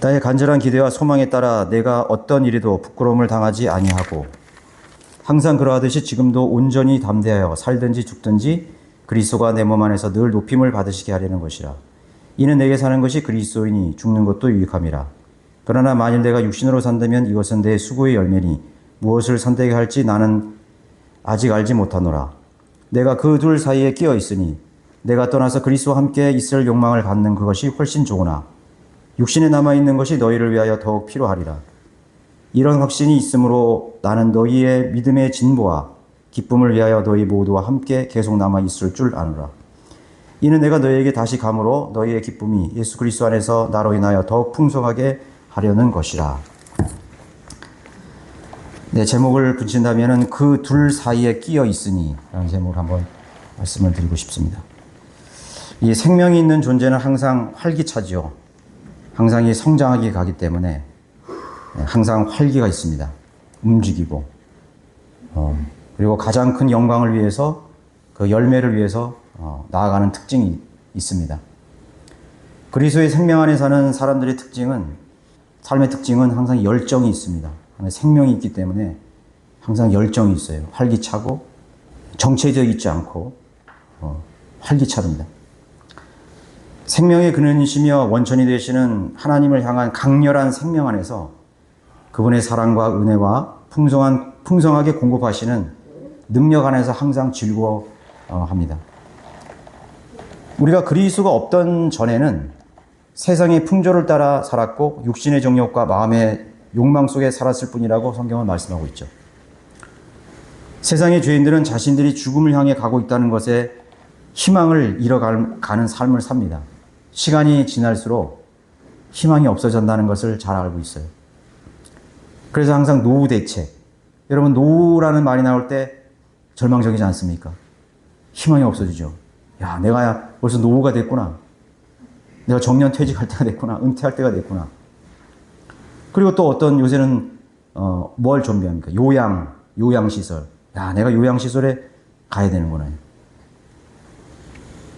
나의 간절한 기대와 소망에 따라 내가 어떤 일에도 부끄러움을 당하지 아니하고 항상 그러하듯이 지금도 온전히 담대하여 살든지 죽든지 그리스도가 내 몸 안에서 늘 높임을 받으시게 하려는 것이라. 이는 내게 사는 것이 그리스도이니 죽는 것도 유익함이라. 그러나 만일 내가 육신으로 산다면 이것은 내 수고의 열매니 무엇을 선택해야 할지 나는 아직 알지 못하노라. 내가 그 둘 사이에 끼어 있으니 내가 떠나서 그리스도와 함께 있을 욕망을 갖는 그것이 훨씬 좋으나 육신에 남아있는 것이 너희를 위하여 더욱 필요하리라. 이런 확신이 있으므로 나는 너희의 믿음의 진보와 기쁨을 위하여 너희 모두와 함께 계속 남아있을 줄 아노라. 이는 내가 너희에게 다시 감으로 너희의 기쁨이 예수 그리스도 안에서 나로 인하여 더욱 풍성하게 하려는 것이라. 네, 제목을 붙인다면 그 둘 사이에 끼어 있으니 라는 제목을 한번 말씀을 드리고 싶습니다. 이 생명이 있는 존재는 항상 활기차지요. 항상 이 성장하게 가기 때문에 항상 활기가 있습니다. 움직이고 그리고 가장 큰 영광을 위해서 그 열매를 위해서 나아가는 특징이 있습니다. 그리스도의 생명 안에 사는 사람들의 삶의 특징은 항상 열정이 있습니다. 생명이 있기 때문에 항상 열정이 있어요. 활기차고 정체되어 있지 않고 활기차답니다. 생명의 근원이시며 원천이 되시는 하나님을 향한 강렬한 생명 안에서 그분의 사랑과 은혜와 풍성하게 공급하시는 능력 안에서 항상 즐거워합니다. 우리가 그리스도가 없던 전에는 세상의 풍조를 따라 살았고 육신의 정욕과 마음의 욕망 속에 살았을 뿐이라고 성경은 말씀하고 있죠. 세상의 죄인들은 자신들이 죽음을 향해 가고 있다는 것에 희망을 잃어가는 삶을 삽니다. 시간이 지날수록 희망이 없어진다는 것을 잘 알고 있어요. 그래서 항상 노후 대책. 여러분, 노후라는 말이 나올 때 절망적이지 않습니까? 희망이 없어지죠. 야, 내가 벌써 노후가 됐구나. 내가 정년 퇴직할 때가 됐구나. 은퇴할 때가 됐구나. 그리고 또 어떤 요새는 뭘 준비합니까? 요양시설. 야, 내가 요양시설에 가야 되는구나.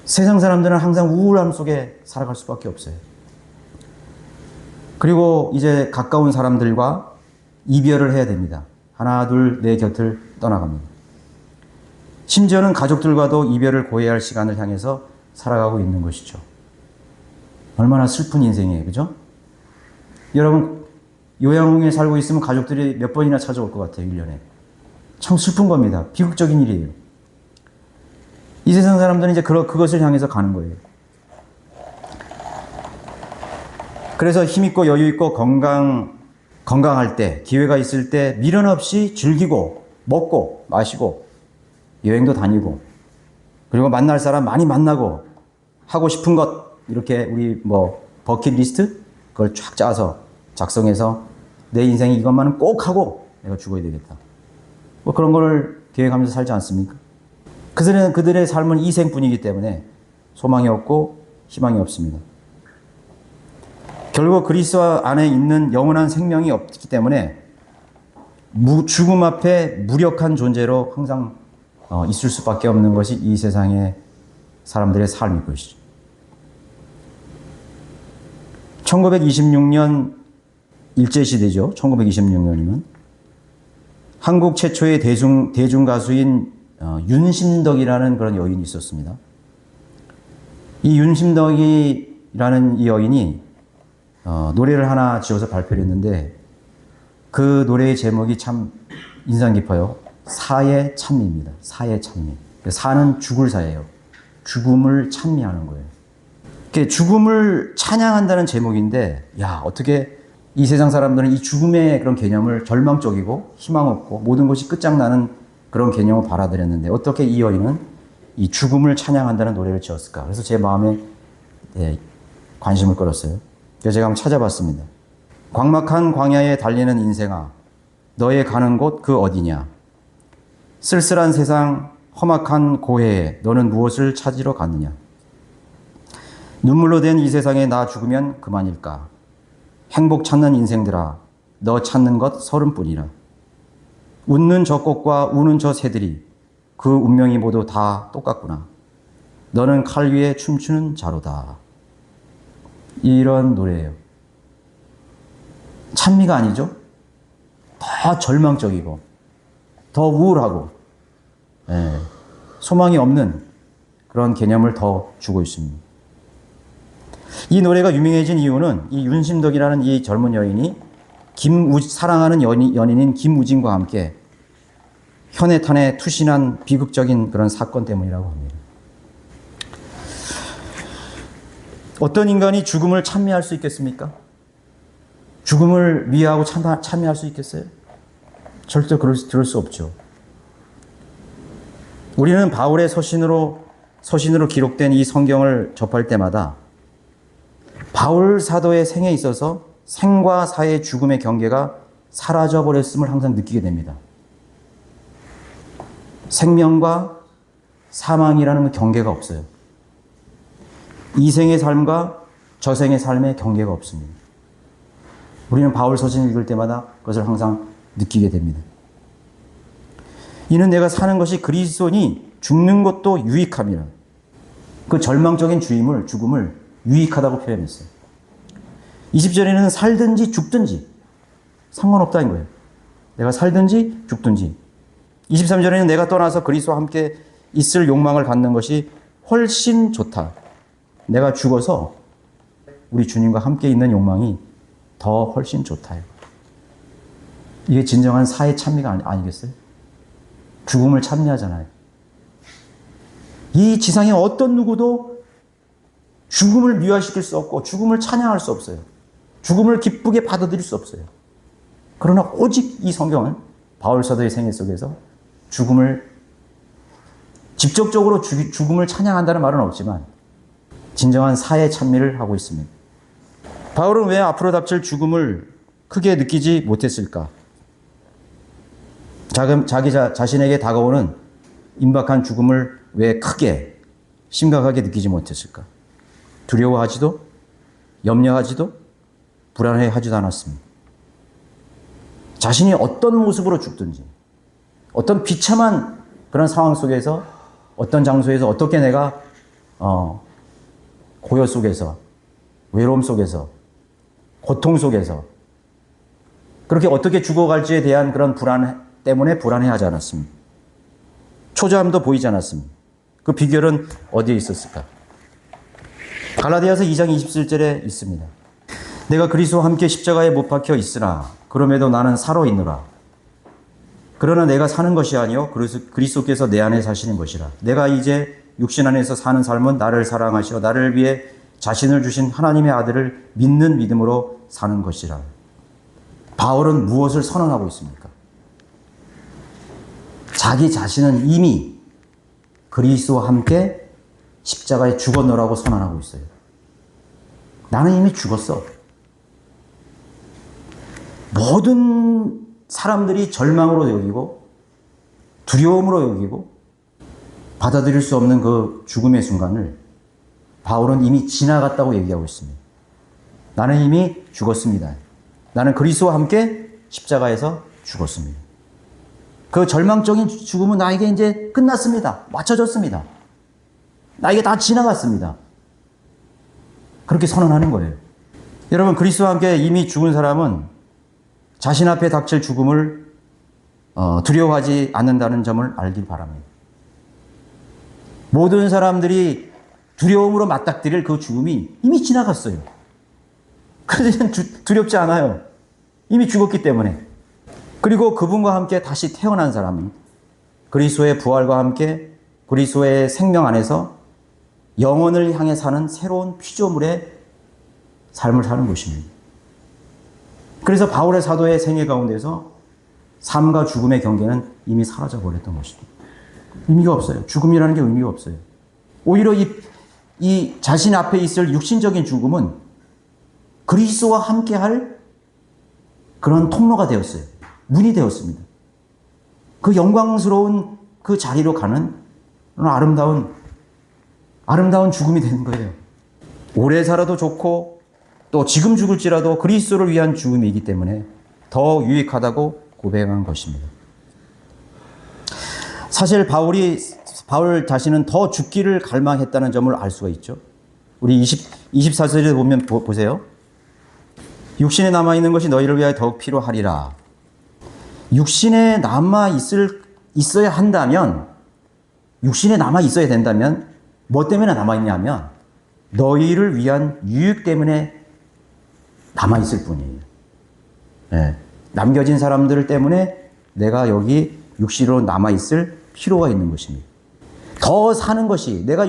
세상 사람들은 항상 우울함 속에 살아갈 수밖에 없어요. 그리고 이제 가까운 사람들과 이별을 해야 됩니다. 하나, 둘, 내 곁을 떠나갑니다. 심지어는 가족들과도 이별을 고해야 할 시간을 향해서 살아가고 있는 것이죠. 얼마나 슬픈 인생이에요. 그죠? 여러분, 요양원에 살고 있으면 가족들이 몇 번이나 찾아올 것 같아요. 1년에. 참 슬픈 겁니다. 비극적인 일이에요. 이 세상 사람들은 이제 그것을 향해서 가는 거예요. 그래서 힘있고 여유있고 건강할 때, 기회가 있을 때 미련 없이 즐기고 먹고 마시고 여행도 다니고 그리고 만날 사람 많이 만나고 하고 싶은 것 이렇게 우리 버킷리스트 그걸 쫙 짜서 작성해서 내 인생에 이것만은 꼭 하고 내가 죽어야 되겠다. 그런 걸 계획하면서 살지 않습니까? 그들의 삶은 이 생뿐이기 때문에 소망이 없고 희망이 없습니다. 결국 그리스도 안에 있는 영원한 생명이 없기 때문에 죽음 앞에 무력한 존재로 항상 있을 수밖에 없는 것이 이 세상의 사람들의 삶일 것이죠. 1926년 일제시대죠. 1926년이면 한국 최초의 대중 가수인 윤심덕이라는 그런 여인이 있었습니다. 이 윤심덕이라는 이 여인이 노래를 하나 지어서 발표를 했는데 그 노래의 제목이 참 인상 깊어요. 사의 찬미입니다. 사의 찬미. 사는 죽을 사예요. 죽음을 찬미하는 거예요. 죽음을 찬양한다는 제목인데, 야, 어떻게 이 세상 사람들은 이 죽음의 그런 개념을 절망적이고 희망 없고 모든 것이 끝장나는 그런 개념을 받아들였는데 어떻게 이 여인은 이 죽음을 찬양한다는 노래를 지었을까? 그래서 제 마음에 관심을 끌었어요. 그래서 제가 한번 찾아봤습니다. 광막한 광야에 달리는 인생아, 너의 가는 곳 그 어디냐? 쓸쓸한 세상, 험악한 고해에 너는 무엇을 찾으러 갔느냐? 눈물로 된 이 세상에 나 죽으면 그만일까? 행복 찾는 인생들아, 너 찾는 것 서른뿐이라. 웃는 저 꽃과 우는 저 새들이 그 운명이 모두 다 똑같구나. 너는 칼 위에 춤추는 자로다. 이런 노래예요. 찬미가 아니죠. 더 절망적이고 더 우울하고 소망이 없는 그런 개념을 더 주고 있습니다. 이 노래가 유명해진 이유는 이 윤심덕이라는 이 젊은 여인이 사랑하는 연인인 김우진과 함께 현해탄에 투신한 비극적인 그런 사건 때문이라고 합니다. 어떤 인간이 죽음을 찬미할 수 있겠습니까? 죽음을 위하고 찬미할 수 있겠어요? 절대 그럴 수 없죠. 우리는 바울의 서신으로 기록된 이 성경을 접할 때마다 바울 사도의 생에 있어서 생과 사의 죽음의 경계가 사라져버렸음을 항상 느끼게 됩니다. 생명과 사망이라는 경계가 없어요. 이생의 삶과 저생의 삶의 경계가 없습니다. 우리는 바울 서신 읽을 때마다 그것을 항상 느끼게 됩니다. 이는 내가 사는 것이 그리스도니 죽는 것도 유익함이라. 그 절망적인 죽음을 유익하다고 표현했어요. 20절에는 살든지 죽든지 상관없다는 거예요. 내가 살든지 죽든지. 23절에는 내가 떠나서 그리스도와 함께 있을 욕망을 갖는 것이 훨씬 좋다. 내가 죽어서 우리 주님과 함께 있는 욕망이 더 훨씬 좋다. 이게 진정한 사의 찬미가 아니겠어요? 죽음을 찬미하잖아요. 이 지상의 어떤 누구도 죽음을 미화시킬 수 없고 죽음을 찬양할 수 없어요. 죽음을 기쁘게 받아들일 수 없어요. 그러나 오직 이 성경은 바울 사도의 생애 속에서 죽음을 직접적으로 죽음을 찬양한다는 말은 없지만 진정한 사의 찬미를 하고 있습니다. 바울은 왜 앞으로 닥칠 죽음을 크게 느끼지 못했을까? 자기 자신에게 다가오는 임박한 죽음을 왜 크게 심각하게 느끼지 못했을까? 두려워하지도 염려하지도 불안해하지도 않았습니다. 자신이 어떤 모습으로 죽든지 어떤 비참한 그런 상황 속에서 어떤 장소에서 어떻게 내가 고요 속에서 외로움 속에서 고통 속에서 그렇게 어떻게 죽어갈지에 대한 그런 불안 때문에 불안해하지 않았습니다. 초조함도 보이지 않았습니다. 그 비결은 어디에 있었을까? 갈라디아서 2장 27절에 있습니다. 내가 그리스도와 함께 십자가에 못 박혀 있으나 그럼에도 나는 살아 있노라. 그러나 내가 사는 것이 아니요 그리스도께서 내 안에 사시는 것이라. 내가 이제 육신 안에서 사는 삶은 나를 사랑하시어 나를 위해 자신을 주신 하나님의 아들을 믿는 믿음으로 사는 것이라. 바울은 무엇을 선언하고 있습니까? 자기 자신은 이미 그리스도와 함께 십자가에 죽었노라고 선언하고 있어요. 나는 이미 죽었어. 모든 사람들이 절망으로 여기고 두려움으로 여기고 받아들일 수 없는 그 죽음의 순간을 바울은 이미 지나갔다고 얘기하고 있습니다. 나는 이미 죽었습니다. 나는 그리스도와 함께 십자가에서 죽었습니다. 그 절망적인 죽음은 나에게 이제 끝났습니다. 맞춰졌습니다. 나에게 다 지나갔습니다. 그렇게 선언하는 거예요. 여러분, 그리스도와 함께 이미 죽은 사람은 자신 앞에 닥칠 죽음을 두려워하지 않는다는 점을 알길 바랍니다. 모든 사람들이 두려움으로 맞닥뜨릴 그 죽음이 이미 지나갔어요. 그래서 두렵지 않아요. 이미 죽었기 때문에. 그리고 그분과 함께 다시 태어난 사람은 그리스도의 부활과 함께 그리스도의 생명 안에서 영혼을 향해 사는 새로운 피조물의 삶을 사는 것입니다. 그래서 바울의 사도의 생애 가운데서 삶과 죽음의 경계는 이미 사라져버렸던 것입니다. 의미가 없어요. 죽음이라는 게 의미가 없어요. 오히려 이 자신 앞에 있을 육신적인 죽음은 그리스도와 함께할 그런 통로가 되었어요. 문이 되었습니다. 그 영광스러운 그 자리로 가는 아름다운 죽음이 되는 거예요. 오래 살아도 좋고 또 지금 죽을지라도 그리스도를 위한 죽음이기 때문에 더 유익하다고 고백한 것입니다. 사실 바울 자신은 더 죽기를 갈망했다는 점을 알 수가 있죠. 우리 24절에 보면 보세요. 육신에 남아있는 것이 너희를 위하여 더욱 필요하리라. 육신에 있어야 한다면, 육신에 남아있어야 된다면, 뭐 때문에 남아있냐면, 너희를 위한 유익 때문에 남아있을 뿐이에요. 네. 남겨진 사람들 때문에 내가 여기 육신으로 남아있을 필요가 있는 것입니다. 더 사는 것이, 내가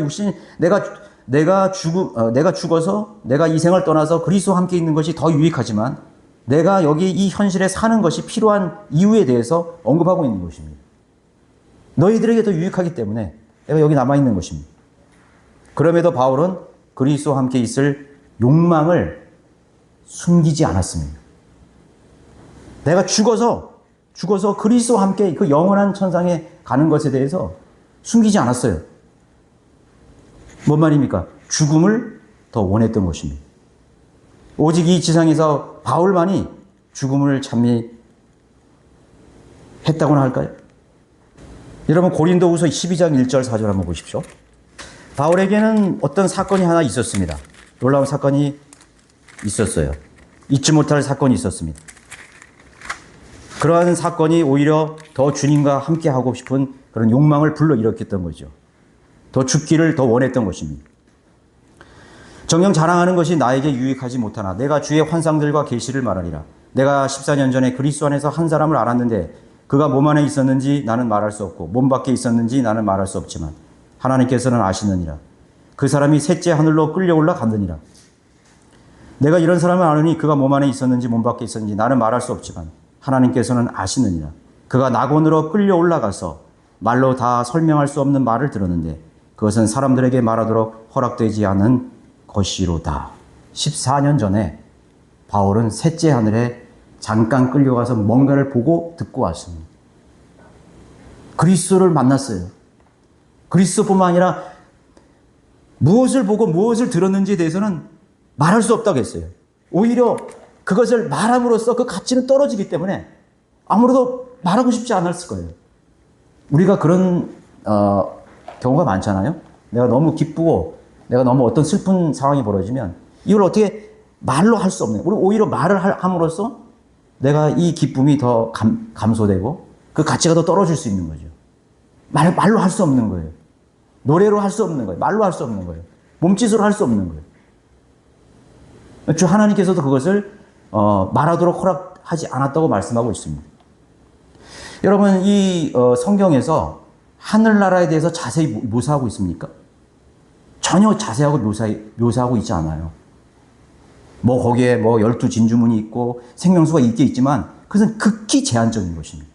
죽어서, 내가 이 생을 떠나서 그리스도와 함께 있는 것이 더 유익하지만, 내가 여기 이 현실에 사는 것이 필요한 이유에 대해서 언급하고 있는 것입니다. 너희들에게 더 유익하기 때문에 내가 여기 남아있는 것입니다. 그럼에도 바울은 그리스도와 함께 있을 욕망을 숨기지 않았습니다. 내가 죽어서 그리스도와 함께 그 영원한 천상에 가는 것에 대해서 숨기지 않았어요. 뭔 말입니까? 죽음을 더 원했던 것입니다. 오직 이 지상에서 바울만이 죽음을 찬미했다고나 할까요? 여러분, 고린도후서 12장 1절 4절 한번 보십시오. 바울에게는 어떤 사건이 하나 있었습니다. 놀라운 사건이 있었어요. 잊지 못할 사건이 있었습니다. 그러한 사건이 오히려 더 주님과 함께 하고 싶은 그런 욕망을 불러일으켰던 거죠. 더 죽기를 더 원했던 것입니다. 정녕 자랑하는 것이 나에게 유익하지 못하나 내가 주의 환상들과 계시를 말하리라. 내가 14년 전에 그리스도 안에서 한 사람을 알았는데 그가 몸 안에 있었는지 나는 말할 수 없고 몸 밖에 있었는지 나는 말할 수 없지만 하나님께서는 아시느니라. 그 사람이 셋째 하늘로 끌려올라 갔느니라. 내가 이런 사람을 아느니 그가 몸 안에 있었는지 몸 밖에 있었는지 나는 말할 수 없지만 하나님께서는 아시느니라. 그가 낙원으로 끌려 올라가서 말로 다 설명할 수 없는 말을 들었는데 그것은 사람들에게 말하도록 허락되지 않은 것이로다. 14년 전에 바울은 셋째 하늘에 잠깐 끌려가서 뭔가를 보고 듣고 왔습니다. 그리스도를 만났어요. 그리스도뿐만 아니라 무엇을 보고 무엇을 들었는지에 대해서는 말할 수 없다고 했어요. 오히려 그것을 말함으로써 그 가치는 떨어지기 때문에 아무래도 말하고 싶지 않았을 거예요. 우리가 그런 경우가 많잖아요. 내가 너무 기쁘고 내가 너무 어떤 슬픈 상황이 벌어지면 이걸 어떻게 말로 할 수 없는, 우리 오히려 말을 함으로써 내가 이 기쁨이 더 감소되고 그 가치가 더 떨어질 수 있는 거죠. 말로 할 수 없는 거예요. 노래로 할 수 없는 거예요. 말로 할 수 없는 거예요. 몸짓으로 할 수 없는 거예요. 주 하나님께서도 그것을 말하도록 허락하지 않았다고 말씀하고 있습니다. 여러분, 이 성경에서 하늘나라에 대해서 자세히 묘사하고 있습니까? 전혀 자세하고 묘사하고 있지 않아요. 거기에 12진주문이 있고 생명수가 있게 있지만 그것은 극히 제한적인 것입니다.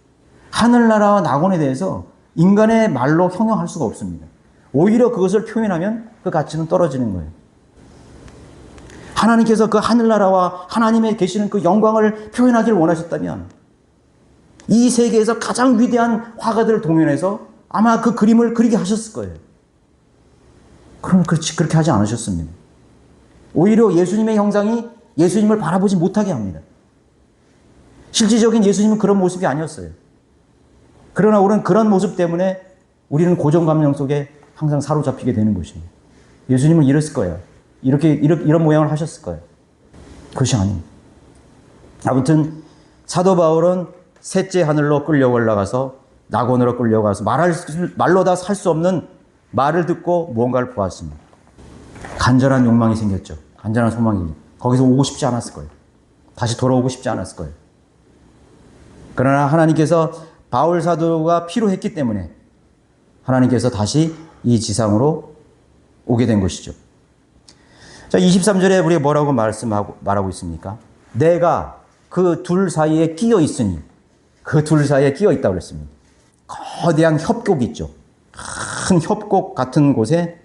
하늘나라와 낙원에 대해서 인간의 말로 형용할 수가 없습니다. 오히려 그것을 표현하면 그 가치는 떨어지는 거예요. 하나님께서 그 하늘나라와 하나님의 계시는 그 영광을 표현하기를 원하셨다면 이 세계에서 가장 위대한 화가들을 동원해서 아마 그 그림을 그리게 하셨을 거예요. 그럼 그렇게 하지 않으셨습니다. 오히려 예수님의 형상이 예수님을 바라보지 못하게 합니다. 실질적인 예수님은 그런 모습이 아니었어요. 그러나 우리는 그런 모습 때문에 우리는 고정감정 속에 항상 사로잡히게 되는 것입니다. 예수님은 이랬을 거예요. 이런 모양을 하셨을 거예요. 그것이 아닙니다. 아무튼 사도 바울은 셋째 하늘로 끌려 올라가서 낙원으로 끌려가서 말로 다 살 수 없는 말을 듣고 무언가를 보았습니다. 간절한 욕망이 생겼죠. 간절한 소망이. 거기서 오고 싶지 않았을 거예요. 다시 돌아오고 싶지 않았을 거예요. 그러나 하나님께서 바울 사도가 필요했기 때문에 하나님께서 다시 이 지상으로 오게 된 것이죠. 자, 23절에 우리가 뭐라고 말하고 있습니까? 내가 그 둘 사이에 끼어 있으니, 그 둘 사이에 끼어 있다고 그랬습니다. 거대한 협곡이 있죠. 큰 협곡 같은 곳에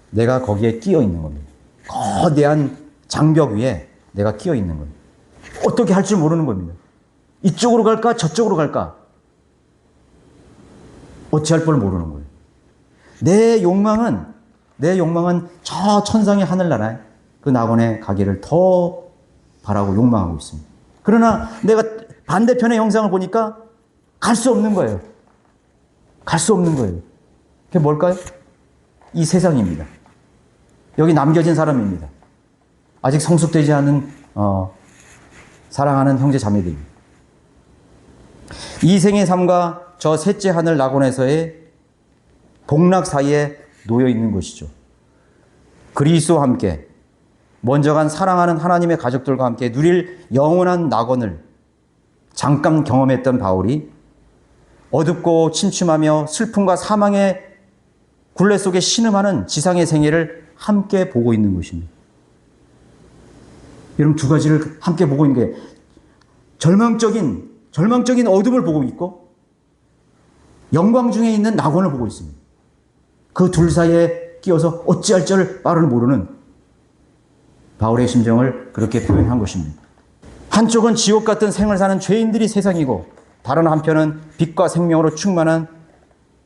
내가 거기에 끼어 있는 겁니다. 거대한 장벽 위에 내가 끼어 있는 겁니다. 어떻게 할 줄 모르는 겁니다. 이쪽으로 갈까? 저쪽으로 갈까? 어찌할 걸 모르는 거예요. 내 욕망은 저 천상의 하늘나라에 그 낙원에 가기를 더 바라고 욕망하고 있습니다. 그러나 내가 반대편의 형상을 보니까 갈 수 없는 거예요. 갈 수 없는 거예요. 그게 뭘까요? 이 세상입니다. 여기 남겨진 사람입니다. 아직 성숙되지 않은 사랑하는 형제 자매들입니다. 이 생의 삶과 저 셋째 하늘 낙원에서의 복락 사이에 놓여 있는 것이죠. 그리스도와 함께 먼저 간 사랑하는 하나님의 가족들과 함께 누릴 영원한 낙원을 잠깐 경험했던 바울이 어둡고 침침하며 슬픔과 사망의 굴레 속에 신음하는 지상의 생애를 함께 보고 있는 것입니다. 여러분, 두 가지를 함께 보고 있는 게 절망적인 어둠을 보고 있고 영광 중에 있는 낙원을 보고 있습니다. 그 둘 사이에 끼어서 어찌할 줄 말을 모르는 바울의 심정을 그렇게 표현한 것입니다. 한쪽은 지옥 같은 생을 사는 죄인들이 세상이고 다른 한편은 빛과 생명으로 충만한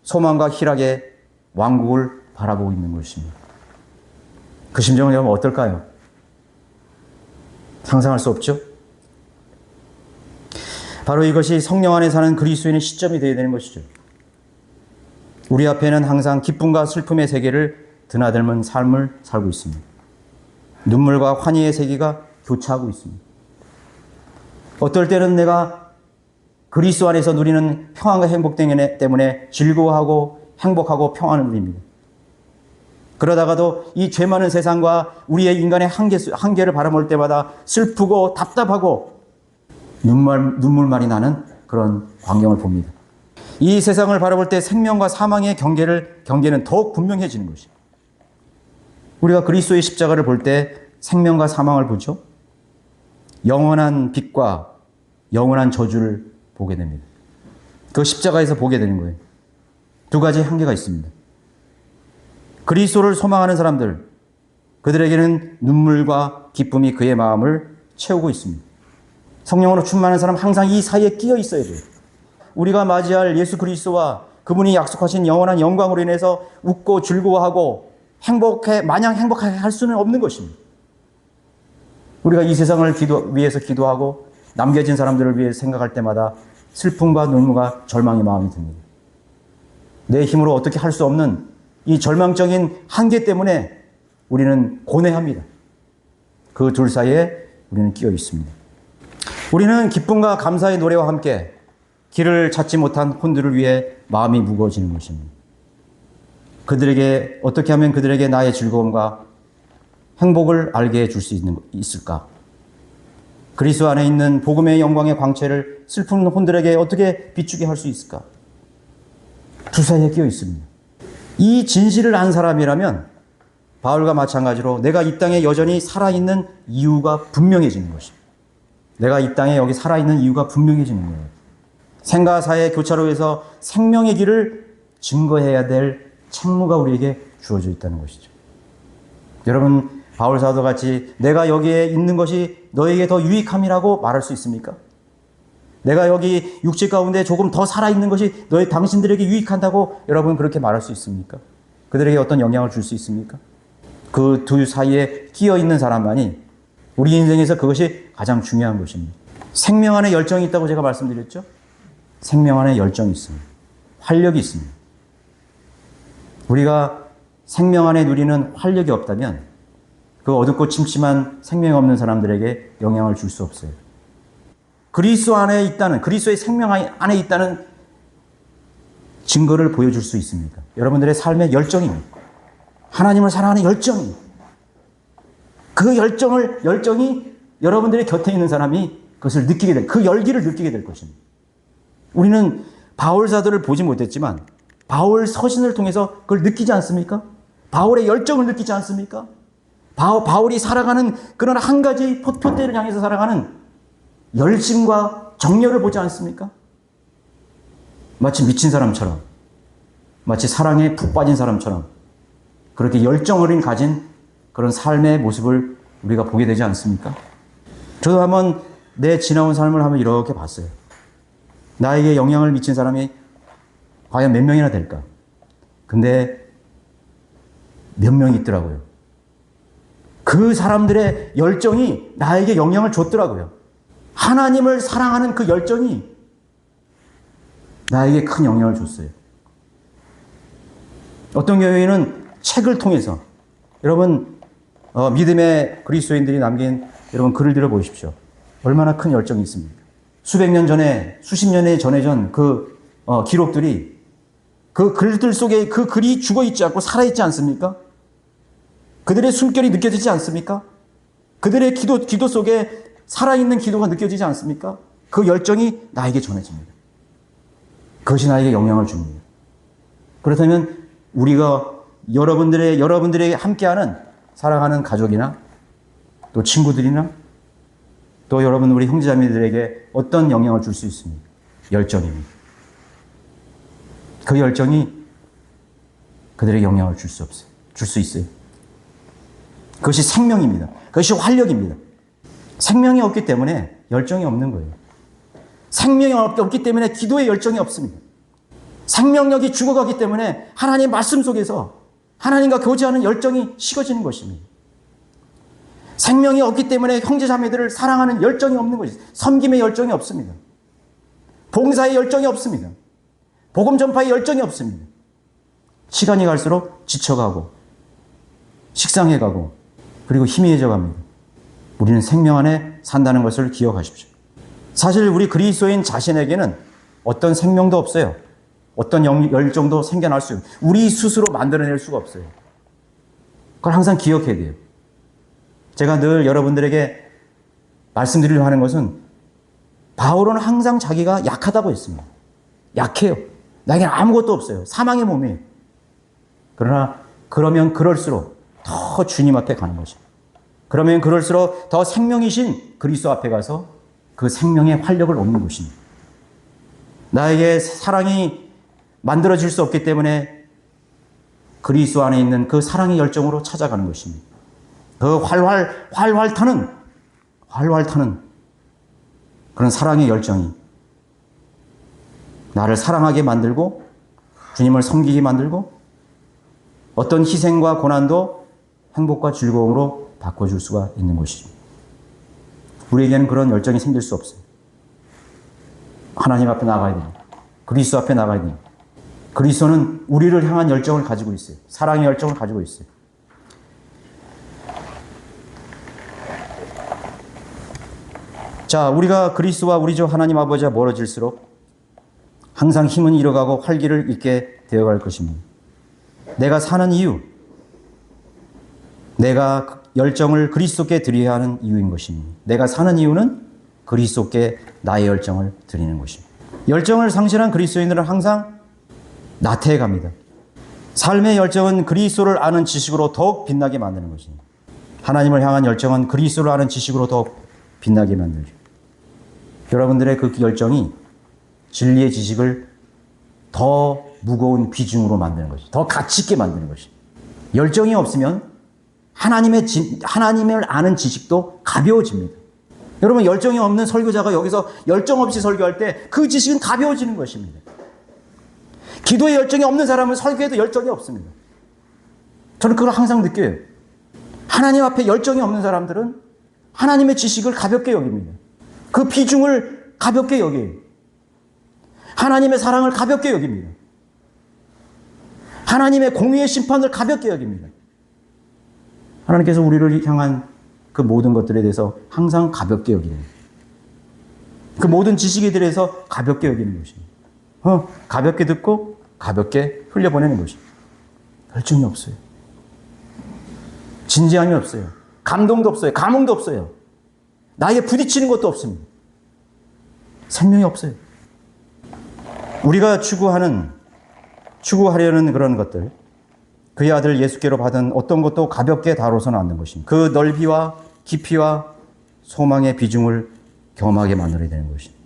소망과 희락의 왕국을 바라보고 있는 것입니다. 그 심정을 여러분 어떨까요? 상상할 수 없죠? 바로 이것이 성령 안에 사는 그리스도인의 시점이 되어야 되는 것이죠. 우리 앞에는 항상 기쁨과 슬픔의 세계를 드나들면 삶을 살고 있습니다. 눈물과 환희의 세계가 교차하고 있습니다. 어떨 때는 내가 그리스도 안에서 누리는 평안과 행복 때문에 즐거워하고 행복하고 평안을 누립니다. 그러다가도 이 죄 많은 세상과 우리의 인간의 한계를 바라볼 때마다 슬프고 답답하고 눈물만이 나는 그런 광경을 봅니다. 이 세상을 바라볼 때 생명과 사망의 경계는 더욱 분명해지는 것입니다. 우리가 그리스도의 십자가를 볼 때 생명과 사망을 보죠. 영원한 빛과 영원한 저주를 보게 됩니다. 그 십자가에서 보게 되는 거예요. 두 가지 한계가 있습니다. 그리스도를 소망하는 사람들, 그들에게는 눈물과 기쁨이 그의 마음을 채우고 있습니다. 성령으로 충만한 사람 항상 이 사이에 끼어 있어야 돼요. 우리가 맞이할 예수 그리스도와 그분이 약속하신 영원한 영광으로 인해서 웃고 즐거워하고 마냥 행복하게 할 수는 없는 것입니다. 우리가 이 세상을 위해서 기도하고 남겨진 사람들을 위해 생각할 때마다 슬픔과 눈물과 절망의 마음이 듭니다. 내 힘으로 어떻게 할 수 없는 이 절망적인 한계 때문에 우리는 고뇌합니다. 그 둘 사이에 우리는 끼어 있습니다. 우리는 기쁨과 감사의 노래와 함께 길을 찾지 못한 혼들을 위해 마음이 무거워지는 것입니다. 어떻게 하면 그들에게 나의 즐거움과 행복을 알게 해줄 수 있을까? 그리스도 안에 있는 복음의 영광의 광채를 슬픈 혼들에게 어떻게 비추게 할 수 있을까? 두 사이에 끼어 있습니다. 이 진실을 안 사람이라면 바울과 마찬가지로 내가 이 땅에 여전히 살아있는 이유가 분명해지는 것입니다. 내가 이 땅에 여기 살아있는 이유가 분명해지는 거예요. 생과 사의 교차로에서 생명의 길을 증거해야 될 책무가 우리에게 주어져 있다는 것이죠. 여러분, 바울 사도 같이 내가 여기에 있는 것이 너에게 더 유익함이라고 말할 수 있습니까? 내가 여기 육체 가운데 조금 더 살아있는 것이 당신들에게 유익한다고 여러분 그렇게 말할 수 있습니까? 그들에게 어떤 영향을 줄 수 있습니까? 그 둘 사이에 끼어 있는 사람만이 우리 인생에서 그것이 가장 중요한 것입니다. 생명 안에 열정이 있다고 제가 말씀드렸죠? 생명 안에 열정이 있습니다. 활력이 있습니다. 우리가 생명 안에 누리는 활력이 없다면 그 어둡고 침침한 생명이 없는 사람들에게 영향을 줄 수 없어요. 그리스도의 생명 안에 있다는 증거를 보여줄 수 있습니다. 여러분들의 삶의 열정입니다. 하나님을 사랑하는 열정입니다. 그 열정이 여러분들의 곁에 있는 사람이 그것을 그 열기를 느끼게 될 것입니다. 우리는 바울 사도를 보지 못했지만 바울 서신을 통해서 그걸 느끼지 않습니까? 바울의 열정을 느끼지 않습니까? 바울이 살아가는 그런 한 가지 표대를 향해서 살아가는 열심과 정열을 보지 않습니까? 마치 미친 사람처럼, 마치 사랑에 푹 빠진 사람처럼 그렇게 열정을 가진 그런 삶의 모습을 우리가 보게 되지 않습니까? 저도 한번 내 지나온 삶을 한번 이렇게 봤어요. 나에게 영향을 미친 사람이 과연 몇 명이나 될까? 근데 몇 명이 있더라고요. 그 사람들의 열정이 나에게 영향을 줬더라고요. 하나님을 사랑하는 그 열정이 나에게 큰 영향을 줬어요. 어떤 경우에는 책을 통해서 여러분 믿음의 그리스도인들이 남긴 여러분 글을 들어보십시오. 얼마나 큰 열정이 있습니까? 수백 년 전에, 수십 년에 전해전 그 기록들이 그 글들 속에 그 글이 죽어있지 않고 살아있지 않습니까? 그들의 숨결이 느껴지지 않습니까? 그들의 기도 속에 살아있는 기도가 느껴지지 않습니까? 그 열정이 나에게 전해집니다. 그것이 나에게 영향을 줍니다. 그렇다면 우리가 여러분들에게 함께하는 사랑하는 가족이나 또 친구들이나 또 여러분 우리 형제자매들에게 어떤 영향을 줄 수 있습니까? 열정입니다. 그 열정이 그들에게 영향을 줄 수 없어요. 줄 수 있어요. 그것이 생명입니다. 그것이 활력입니다. 생명이 없기 때문에 열정이 없는 거예요. 생명이 없기 때문에 기도에 열정이 없습니다. 생명력이 죽어가기 때문에 하나님의 말씀 속에서 하나님과 교제하는 열정이 식어지는 것입니다. 생명이 없기 때문에 형제자매들을 사랑하는 열정이 없는 것이죠. 섬김의 열정이 없습니다. 봉사의 열정이 없습니다. 복음 전파의 열정이 없습니다. 시간이 갈수록 지쳐가고 식상해가고 그리고 희미해져 갑니다. 우리는 생명 안에 산다는 것을 기억하십시오. 사실 우리 그리스도인 자신에게는 어떤 생명도 없어요. 어떤 열정도 생겨날 수 없어요. 우리 스스로 만들어낼 수가 없어요. 그걸 항상 기억해야 돼요. 제가 늘 여러분들에게 말씀드리려고 하는 것은 바울은 항상 자기가 약하다고 했습니다. 약해요. 나에게는 아무것도 없어요. 사망의 몸이에요. 그러면 그럴수록 더 주님 앞에 가는 것입니다. 그러면 그럴수록 더 생명이신 그리스도 앞에 가서 그 생명의 활력을 얻는 것입니다. 나에게 사랑이 만들어질 수 없기 때문에 그리스도 안에 있는 그 사랑의 열정으로 찾아가는 것입니다. 그 활활 타는 그런 사랑의 열정이 나를 사랑하게 만들고 주님을 섬기게 만들고 어떤 희생과 고난도 행복과 즐거움으로 바꿔줄 수가 있는 것이죠. 우리에게는 그런 열정이 생길 수 없어요. 하나님 앞에 나가야 됩니다. 그리스도 앞에 나가야 됩니다. 그리스도는 우리를 향한 열정을 가지고 있어요. 사랑의 열정을 가지고 있어요. 자, 우리가 그리스도와 우리 주 하나님 아버지와 멀어질수록 항상 힘은 잃어가고 활기를 잃게 되어갈 것입니다. 내가 사는 이유, 내가 열정을 그리스도께 드려야 하는 이유인 것입니다. 내가 사는 이유는 그리스도께 나의 열정을 드리는 것입니다. 열정을 상실한 그리스도인들은 항상 나태해 갑니다. 삶의 열정은 그리스도를 아는 지식으로 더욱 빛나게 만드는 것입니다. 하나님을 향한 열정은 그리스도를 아는 지식으로 더욱 빛나게 만들죠. 여러분들의 그 열정이 진리의 지식을 더 무거운 비중으로 만드는 것이죠. 더 가치 있게 만드는 것이죠. 열정이 없으면 하나님을 아는 지식도 가벼워집니다. 여러분, 열정이 없는 설교자가 여기서 열정 없이 설교할 때 그 지식은 가벼워지는 것입니다. 기도에 열정이 없는 사람은 설교에도 열정이 없습니다. 저는 그걸 항상 느껴요. 하나님 앞에 열정이 없는 사람들은 하나님의 지식을 가볍게 여깁니다. 그 비중을 가볍게 여겨요. 하나님의 사랑을 가볍게 여깁니다. 하나님의 공의의 심판을 가볍게 여깁니다. 하나님께서 우리를 향한 그 모든 것들에 대해서 항상 가볍게 여기는, 그 모든 지식에 대해서 가볍게 여기는 것입니다. 가볍게 듣고 가볍게 흘려보내는 것입니다. 열정이 없어요. 진지함이 없어요. 감동도 없어요. 감흥도 없어요. 나에게 부딪히는 것도 없습니다. 생명이 없어요. 우리가 추구하려는 그런 것들, 그의 아들 예수께로 받은 어떤 것도 가볍게 다뤄서는 않는 것입니다. 그 넓이와 깊이와 소망의 비중을 경험하게 만들어야 되는 것입니다.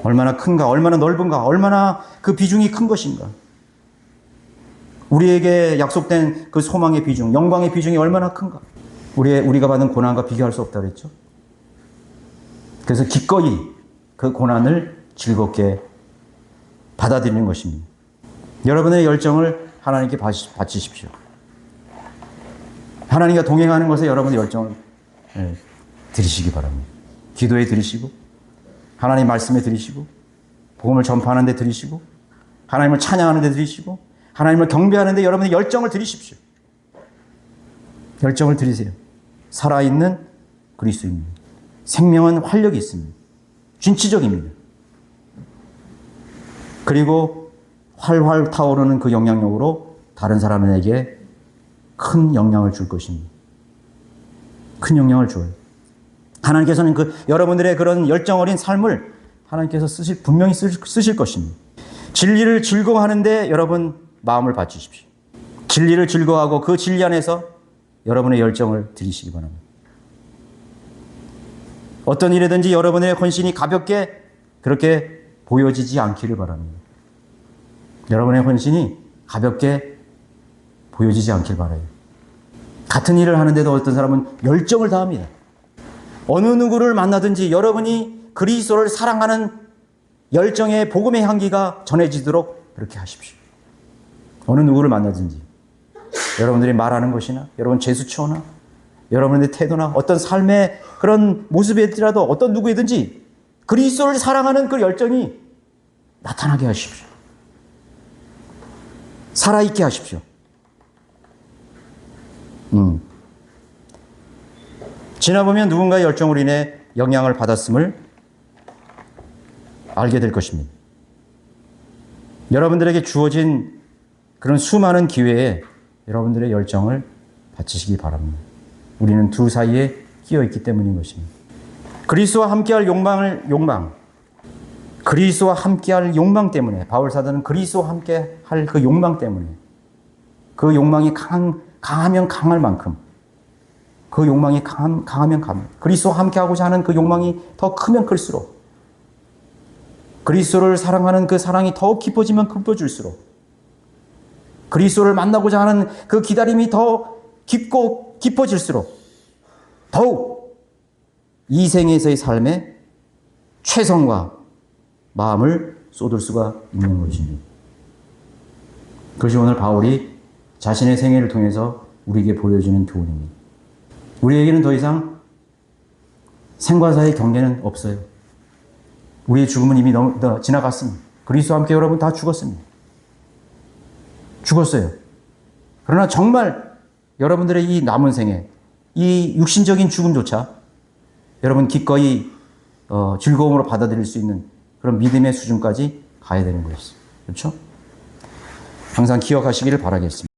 얼마나 큰가, 얼마나 넓은가, 얼마나 그 비중이 큰 것인가. 우리에게 약속된 그 소망의 비중, 영광의 비중이 얼마나 큰가. 우리가 받은 고난과 비교할 수 없다고 했죠. 그래서 기꺼이 그 고난을 즐겁게 받아들이는 것입니다. 여러분의 열정을 하나님께 바치십시오. 하나님과 동행하는 것에 여러분의 열정을 드리시기 바랍니다. 기도에 드리시고, 하나님 말씀에 드리시고, 복음을 전파하는 데 드리시고, 하나님을 찬양하는 데 드리시고, 하나님을 경배하는 데 여러분의 열정을 드리십시오. 열정을 드리세요. 살아있는 그리스도입니다. 생명은 활력이 있습니다. 진취적입니다. 그리고 활활 타오르는 그 영향력으로 다른 사람에게 큰 영향을 줄 것입니다. 큰 영향을 줘요. 하나님께서는 여러분들의 그런 열정 어린 삶을 하나님께서 분명히 쓰실 것입니다. 진리를 즐거워하는데 여러분 마음을 바치십시오. 진리를 즐거워하고 그 진리 안에서 여러분의 열정을 드리시기 바랍니다. 어떤 일이든지 여러분의 헌신이 가볍게 그렇게 보여지지 않기를 바랍니다. 여러분의 헌신이 가볍게 보여지지 않길 바라요. 같은 일을 하는데도 어떤 사람은 열정을 다합니다. 어느 누구를 만나든지 여러분이 그리스도를 사랑하는 열정의 복음의 향기가 전해지도록 그렇게 하십시오. 어느 누구를 만나든지 여러분들이 말하는 것이나 여러분 제스처나 여러분의 태도나 어떤 삶의 그런 모습이더라도 어떤 누구이든지 그리스도를 사랑하는 그 열정이 나타나게 하십시오. 살아있게 하십시오. 지나보면 누군가의 열정으로 인해 영향을 받았음을 알게 될 것입니다. 여러분들에게 주어진 그런 수많은 기회에 여러분들의 열정을 바치시기 바랍니다. 우리는 두 사이에 끼어 있기 때문인 것입니다. 그리스도와 함께할 그리스도와 함께할 욕망 때문에 바울 사도는 그리스도와 함께할 그 욕망 때문에 그 욕망이 강하면 강할 만큼 그 욕망이 강하면 그리스도와 함께하고자 하는 그 욕망이 더 크면 클수록 그리스도를 사랑하는 그 사랑이 더 깊어지면 깊어질수록 그리스도를 만나고자 하는 그 기다림이 더 깊어질수록 더욱 이 생에서의 삶에 최선과 마음을 쏟을 수가 있는 것입니다. 그것이 오늘 바울이 자신의 생애를 통해서 우리에게 보여주는 교훈입니다. 우리에게는 더 이상 생과 사의 경계는 없어요. 우리의 죽음은 이미 너무 지나갔습니다. 그리스도와 함께 여러분 다 죽었습니다. 죽었어요. 그러나 정말 여러분들의 이 남은 생에 이 육신적인 죽음조차 여러분 기꺼이 즐거움으로 받아들일 수 있는 그런 믿음의 수준까지 가야 되는 것이죠. 그렇죠? 항상 기억하시기를 바라겠습니다.